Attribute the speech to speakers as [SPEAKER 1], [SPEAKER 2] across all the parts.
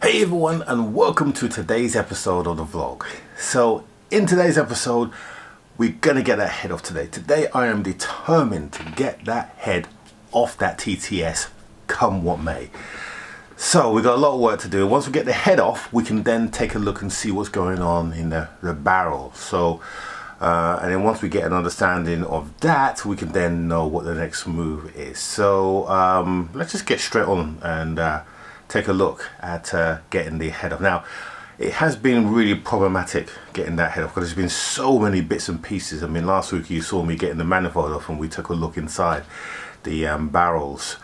[SPEAKER 1] Hey everyone, and welcome to today's episode of the vlog. So in today's episode we're gonna get that head off today. Today I am determined to get that head off that TTS come what may. So we've got a lot of work to do. Once we get the head off, we can then take a look and see what's going on in the barrel. So and then once we get an understanding of that, we can then know what the next move is. So let's just get straight on and take a look at getting the head off. Now, it has been really problematic getting that head off because there's been so many bits and pieces. I mean, last week you saw me getting the manifold off and we took a look inside the barrels,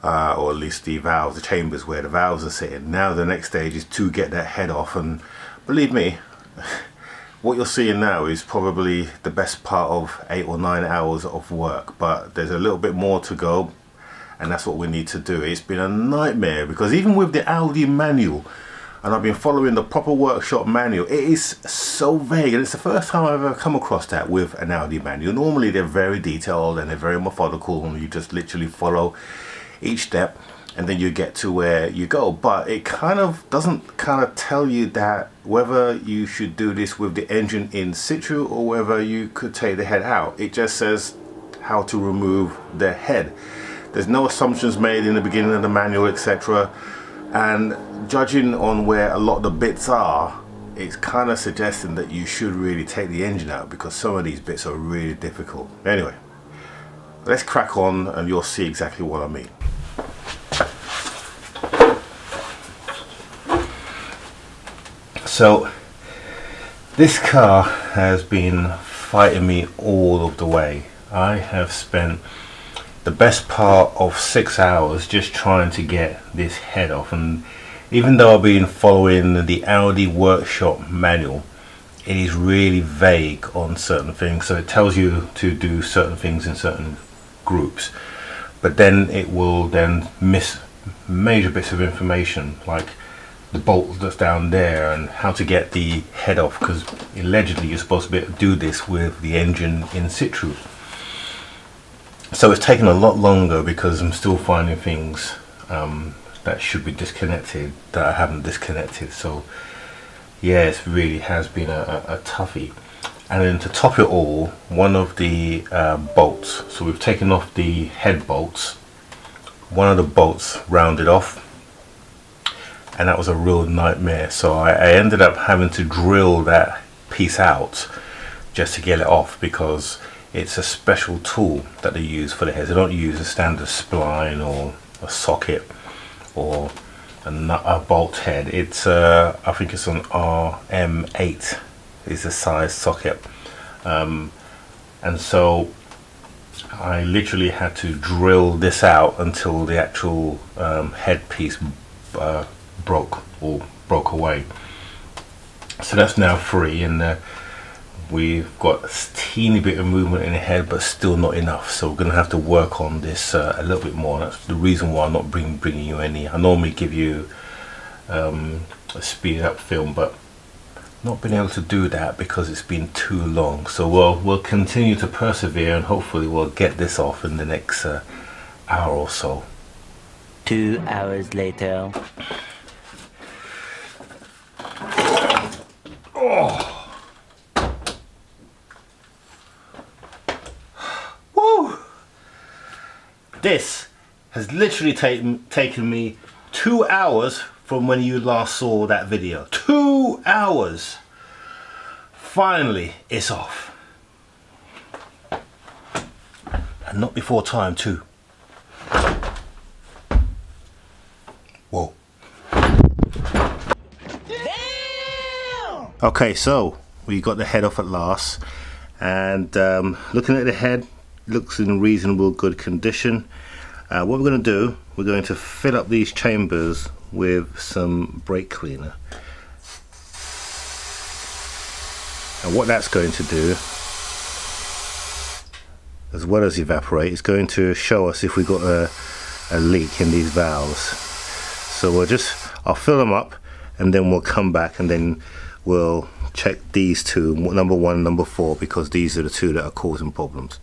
[SPEAKER 1] or at least the valves, the chambers where the valves are sitting. Now the next stage is to get that head off, and believe me, what you're seeing now is probably the best part of 8 or 9 hours of work, but there's a little bit more to go. And that's what we need to do. It's been a nightmare because even with the Audi manual, and I've been following the proper workshop manual, it is so vague, and it's the first time I've ever come across that with an Audi manual. Normally they're very detailed and they're very methodical and you just literally follow each step and then you get to where you go. But it kind of doesn't tell you that whether you should do this with the engine in situ or whether you could take the head out. It just says how to remove the head. There's no assumptions made in the beginning of the manual, etc. And judging on where a lot of the bits are, it's kind of suggesting that you should really take the engine out because some of these bits are really difficult. Anyway, let's crack on and you'll see exactly what I mean. So, this car has been fighting me all of the way. I have spent the best part of 6 hours just trying to get this head off, and even though I've been following the Audi workshop manual, it is really vague on certain things. So it tells you to do certain things in certain groups, but then it will then miss major bits of information like the bolt that's down there and how to get the head off, because allegedly you're supposed to be able to do this with the engine in situ. So it's taken a lot longer because I'm still finding things that should be disconnected that I haven't disconnected. So yeah, it really has been a toughie. And then to top it all, one of the bolts, so we've taken off the head bolts, one of the bolts rounded off, and that was a real nightmare. So I ended up having to drill that piece out just to get it off, because it's a special tool that they use for the heads. They don't use a standard spline or a socket or a bolt head. It's I think it's an RM8 is the size socket, and so I literally had to drill this out until the actual head piece broke away. So that's now free, and we've got a teeny bit of movement in the head, but still not enough. So we're going to have to work on this a little bit more. That's the reason why I'm not bringing you any. I normally give you a speed up film, but not been able to do that because it's been too long. So we'll continue to persevere, and hopefully we'll get this off in the next hour or so.
[SPEAKER 2] 2 hours later.
[SPEAKER 1] Oh. This has literally taken me 2 hours from when you last saw that video. 2 hours! Finally, it's off. And not before time too. Whoa. Damn! Okay, so we got the head off at last. And looking at the head, looks in reasonable good condition. What we're going to do, we're going to fill up these chambers with some brake cleaner, and what that's going to do, as well as evaporate, is going to show us if we've got a leak in these valves. So I'll fill them up and then we'll come back and then we'll check these two, number 1 and number 4, because these are the two that are causing problems.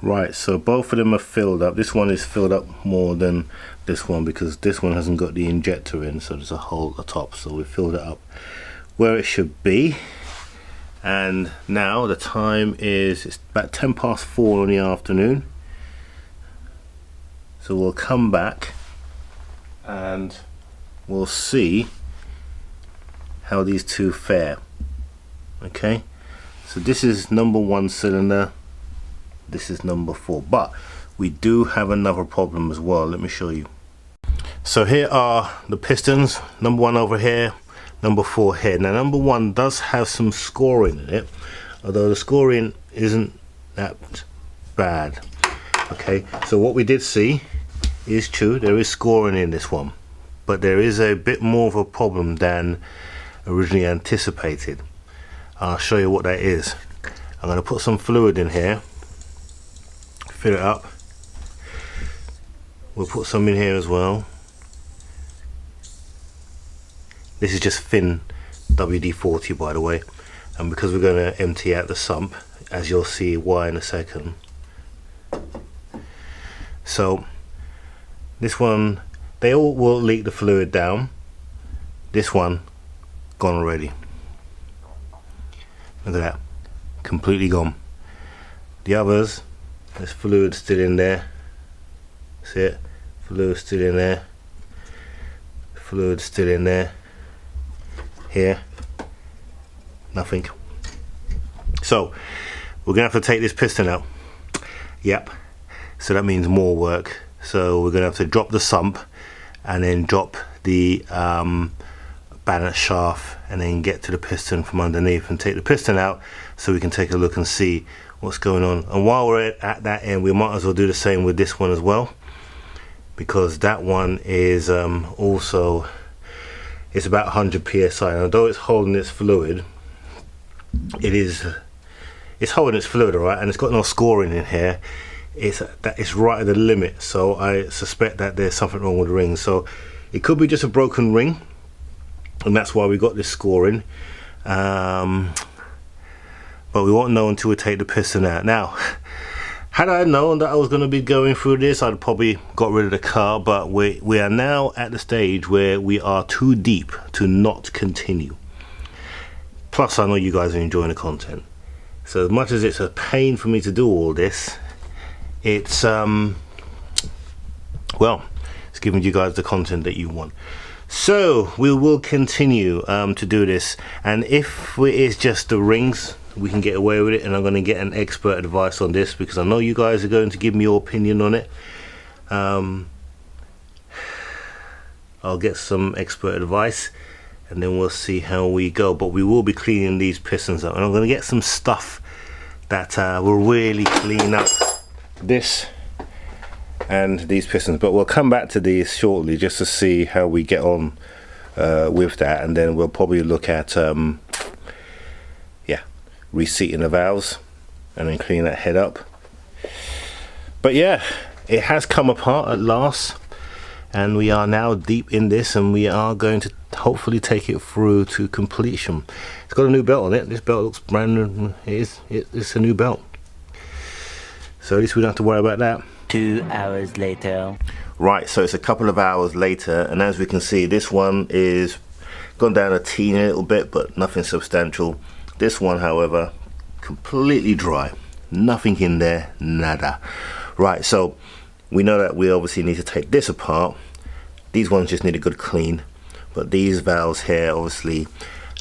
[SPEAKER 1] Right, so both of them are filled up. This one is filled up more than this one because this one hasn't got the injector in, so there's a hole at the top, so we filled it up where it should be. And now the time is, it's about 4 in the afternoon, so we'll come back and we'll see how these two fare. Okay, so this is number 1 cylinder, this is number 4, but we do have another problem as well. Let me show you. So here are the pistons, number 1 over here, number 4 here. Now number 1 does have some scoring in it, although the scoring isn't that bad. Okay, so what we did see is true, there is scoring in this one, but there is a bit more of a problem than originally anticipated. I'll show you what that is. I'm going to put some fluid in here, fill it up. We'll put some in here as well. This is just thin WD-40, by the way, and because we're going to empty out the sump, as you'll see why in a second. So this one, they all will leak the fluid down. This one gone already. Look at that, completely gone. The others, there's fluid still in there. See it? Fluid still in there. Fluid still in there. Here, nothing. So we're gonna have to take this piston out. Yep, so that means more work. So we're gonna have to drop the sump and then drop the balance shaft and then get to the piston from underneath and take the piston out so we can take a look and see what's going on. And while we're at that end, we might as well do the same with this one as well, because that one is also, it's about 100 psi, and although it's holding its fluid, it's holding its fluid, all right, and it's got no scoring in here. It's right at the limit, so I suspect that there's something wrong with the ring. So it could be just a broken ring, and that's why we got this scoring. But we won't know until we take the piston out. Now, had I known that I was going to be going through this, I'd probably got rid of the car, but we are now at the stage where we are too deep to not continue. Plus, I know you guys are enjoying the content. So as much as it's a pain for me to do all this, it's well, it's giving you guys the content that you want. So we will continue to do this, and if it's just the rings, we can get away with it, and I'm going to get an expert advice on this because I know you guys are going to give me your opinion on it. I'll get some expert advice and then we'll see how we go, but we will be cleaning these pistons up, and I'm going to get some stuff that will really clean up this and these pistons, but we'll come back to these shortly just to see how we get on with that, and then we'll probably look at yeah, reseating the valves and then clean that head up. But yeah, it has come apart at last, and we are now deep in this, and we are going to hopefully take it through to completion. It's got a new belt on it. This belt looks brand new. It's a new belt, so at least we don't have to worry about that.
[SPEAKER 2] 2 hours later.
[SPEAKER 1] Right, so it's a couple of hours later, and as we can see, this one is gone down a teeny little bit, but nothing substantial. This one, however, completely dry, nothing in there, nada. Right, so we know that we obviously need to take this apart. These ones just need a good clean, but these valves here obviously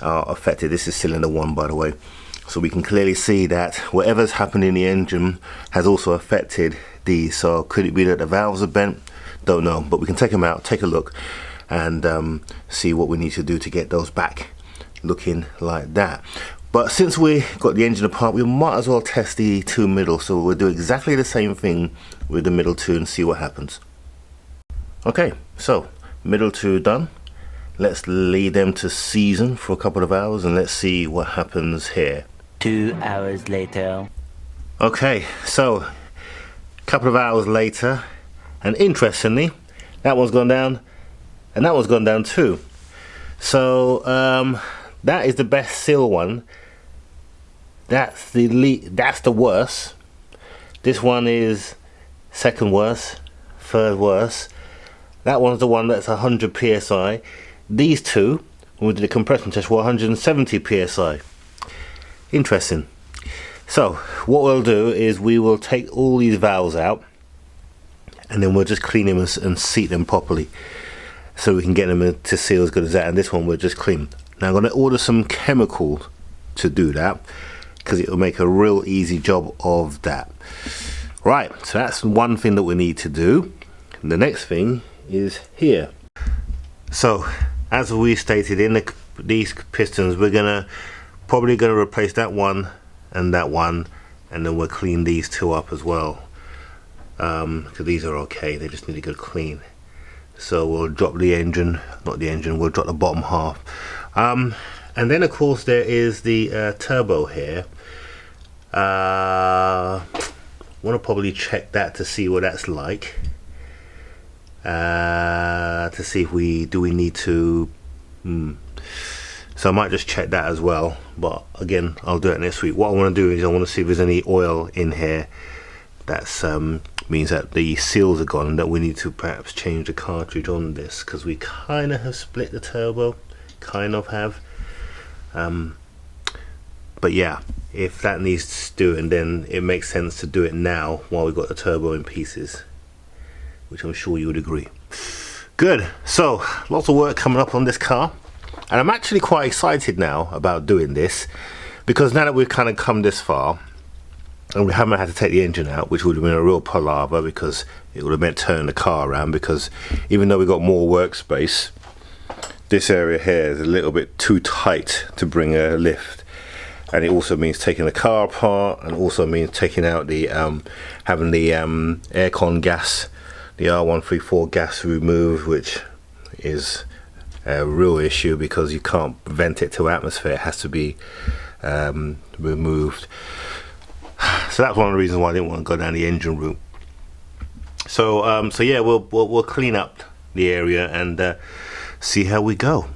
[SPEAKER 1] are affected. This is cylinder 1, by the way, so we can clearly see that whatever's happened in the engine has also affected these. So could it be that the valves are bent? Don't know, but we can take them out, take a look, and see what we need to do to get those back looking like that. But since we got the engine apart, we might as well test the two middle, so we'll do exactly the same thing with the middle two and see what happens. Okay, so middle two done. Let's leave them to season for a couple of hours and let's see what happens here.
[SPEAKER 2] 2 hours later.
[SPEAKER 1] Okay, so a couple of hours later, and interestingly, that one's gone down and that one's gone down too. So that is the best seal one. That's the worst. This one is second worst, third worst. That one's the one that's 100 psi. These two, when we did the compression test, were 170 psi. Interesting. So what we'll do is we will take all these valves out, and then we'll just clean them and seat them properly, so we can get them to seal as good as that. And this one we'll just clean. Now I'm going to order some chemical to do that, because it will make a real easy job of that. Right, so that's one thing that we need to do. And the next thing is here. So as we stated, in these pistons, we're probably gonna replace that one, and then we'll clean these two up as well, because these are okay, they just need a good clean. So we'll drop the engine, we'll drop the bottom half, and then of course there is the turbo here. Want to probably check that to see what that's like, to see if we need to so I might just check that as well, but again I'll do it next week. What I want to do is I want to see if there's any oil in here that's means that the seals are gone, and that we need to perhaps change the cartridge on this, because we kind of have split the turbo, but yeah, if that needs doing, then it makes sense to do it now while we've got the turbo in pieces, which I'm sure you would agree. Good. So lots of work coming up on this car, and I'm actually quite excited now about doing this, because now that we've kind of come this far and we haven't had to take the engine out, which would have been a real palaver, because it would have meant turning the car around, because even though we've got more workspace, this area here is a little bit too tight to bring a lift. And it also means taking the car apart, and also means taking out the having the aircon gas, the R134 gas removed, which is a real issue because you can't vent it to atmosphere, it has to be removed. So that's one of the reasons why I didn't want to go down the engine route. So so yeah, we'll clean up the area and see how we go.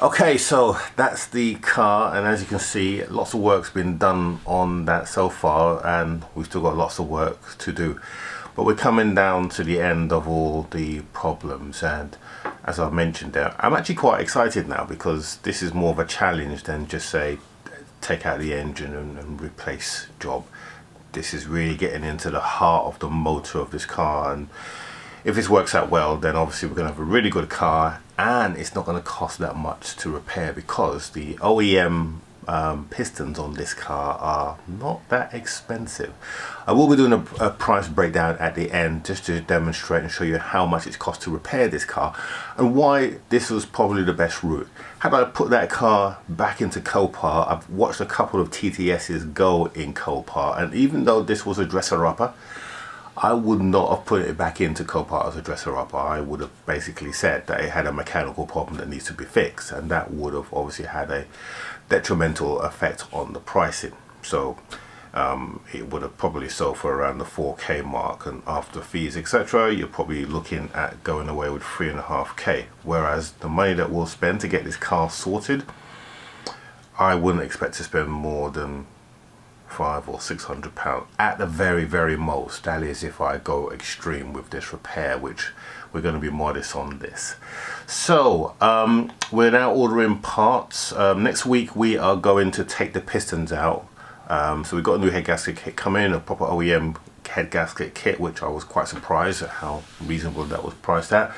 [SPEAKER 1] Okay, so that's the car, and as you can see, lots of work's been done on that so far, and we've still got lots of work to do. But we're coming down to the end of all the problems, and as I've mentioned there, I'm actually quite excited now, because this is more of a challenge than just say take out the engine and replace job. This is really getting into the heart of the motor of this car, and if this works out well, then obviously we're going to have a really good car, and it's not going to cost that much to repair, because the OEM pistons on this car are not that expensive. I will be doing a price breakdown at the end, just to demonstrate and show you how much it's cost to repair this car, and why this was probably the best route. Had I put that car back into Copart, I've watched a couple of TTSs go in Copart, and even though this was a dresser-upper, I would not have put it back into Copart as a dresser-upper. I would have basically said that it had a mechanical problem that needs to be fixed, and that would have obviously had a detrimental effect on the pricing. So it would have probably sold for around the 4K mark, and after fees etc, you're probably looking at going away with 3.5K. Whereas the money that we'll spend to get this car sorted, I wouldn't expect to spend more than £500 or £600 at the very most. That is if I go extreme with this repair, which we're going to be modest on this. So we're now ordering parts. Next week we are going to take the pistons out. So we've got a new head gasket kit coming in, a proper OEM head gasket kit, which I was quite surprised at how reasonable that was priced at.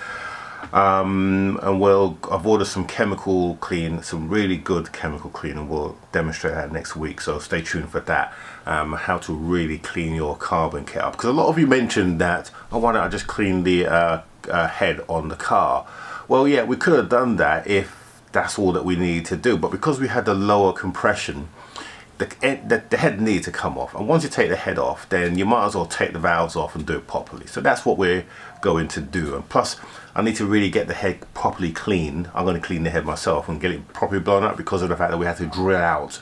[SPEAKER 1] And I've ordered some chemical clean, some really good chemical clean, and we'll demonstrate that next week, so stay tuned for that. How to really clean your carbon kit up, because a lot of you mentioned that, oh, why don't I just clean the head on the car? Well, yeah, we could have done that if that's all that we need to do, but because we had the lower compression, the head needs to come off, and once you take the head off, then you might as well take the valves off and do it properly. So that's what we're going to do, and plus I need to really get the head properly cleaned. I'm going to clean the head myself and get it properly blown up, because of the fact that we had to drill out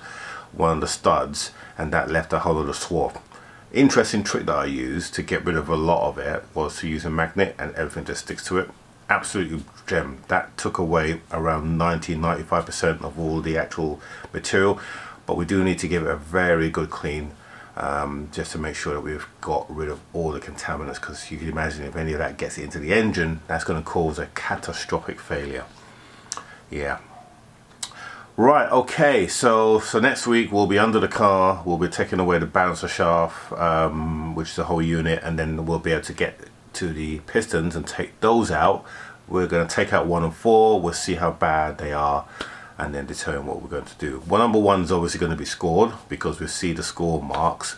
[SPEAKER 1] one of the studs, and that left a whole lot of swath. Interesting trick that I used to get rid of a lot of it was to use a magnet, and everything just sticks to it. Absolutely gem. That took away around 90-95% of all the actual material. But we do need to give it a very good clean just to make sure that we've got rid of all the contaminants, because you can imagine if any of that gets into the engine, that's going to cause a catastrophic failure. Yeah. Right, okay, so next week we'll be under the car, we'll be taking away the balancer shaft, which is the whole unit, and then we'll be able to get to the pistons and take those out. We're going to take out 1 and 4, we'll see how bad they are, and then determine what we're going to do. Well, number 1 is obviously going to be scored, because we see the score marks.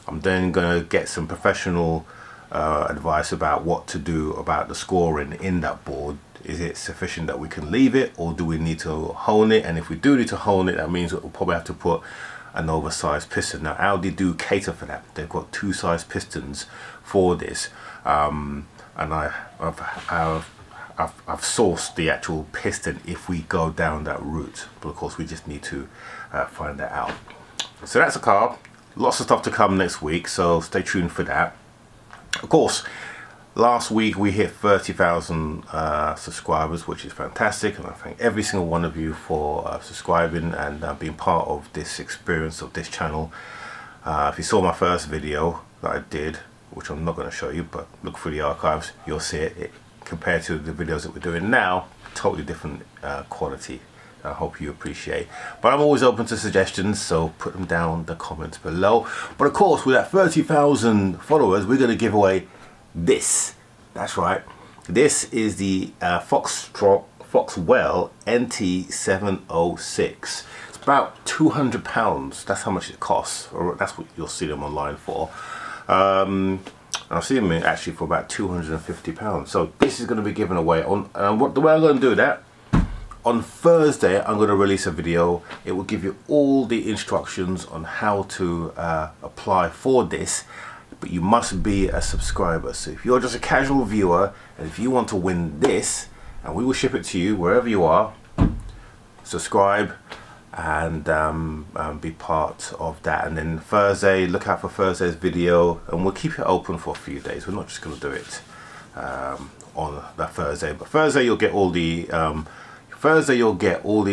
[SPEAKER 1] I'm then going to get some professional advice about what to do about the scoring in that board. Is it sufficient that we can leave it, or do we need to hone it? And if we do need to hone it, that means we'll probably have to put an oversized piston. Now Audi do cater for that. They've got 2 size pistons for this, and I've sourced the actual piston if we go down that route, but of course we just need to find that out. So that's a car. Lots of stuff to come next week, so stay tuned for that. Of course, last week we hit 30,000 subscribers, which is fantastic, and I thank every single one of you for subscribing and being part of this experience of this channel. If you saw my first video that I did, which I'm not going to show you, but look through the archives, you'll see it compared to the videos that we're doing now, totally different quality. I hope you appreciate, but I'm always open to suggestions, so put them down in the comments below. But of course, with that 30,000 followers, we're going to give away this. That's right, this is the Foxwell NT706. It's about £200. That's how much it costs, or that's what you'll see them online for. I've seen them actually for about £250. So this is going to be given away on the way I'm going to do that. On Thursday, I'm going to release a video. It will give you all the instructions on how to apply for this, but you must be a subscriber. So if you're just a casual viewer, and if you want to win this, and we will ship it to you wherever you are, subscribe and be part of that. And then Thursday, look out for Thursday's video, and we'll keep it open for a few days. We're not just going to do it on that Thursday, but Thursday you'll get all the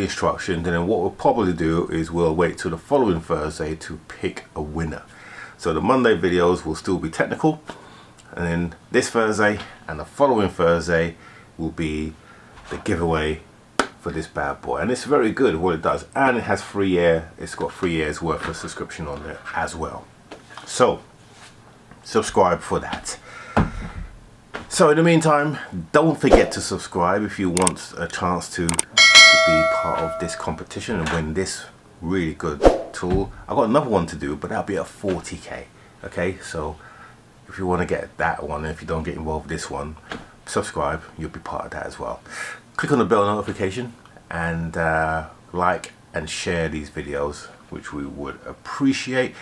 [SPEAKER 1] instructions, and then what we'll probably do is we'll wait till the following Thursday to pick a winner. So the Monday videos will still be technical, and then this Thursday and the following Thursday will be the giveaway for this bad boy. And it's very good what it does, and it has free air. It's got 3 years worth of subscription on there as well. So subscribe for that. So in the meantime, don't forget to subscribe if you want a chance to be part of this competition and win this really good tool. I've got another one to do, but that'll be at 40k. Okay, so if you want to get that one, and if you don't get involved with this one, subscribe, you'll be part of that as well. Click on the bell notification and like and share these videos, which we would appreciate.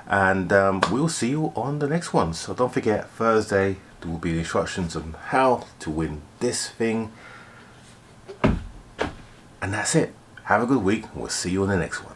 [SPEAKER 1] And we'll see you on the next one. So don't forget, Thursday there will be instructions on how to win this thing. And that's it. Have a good week. We'll see you on the next one.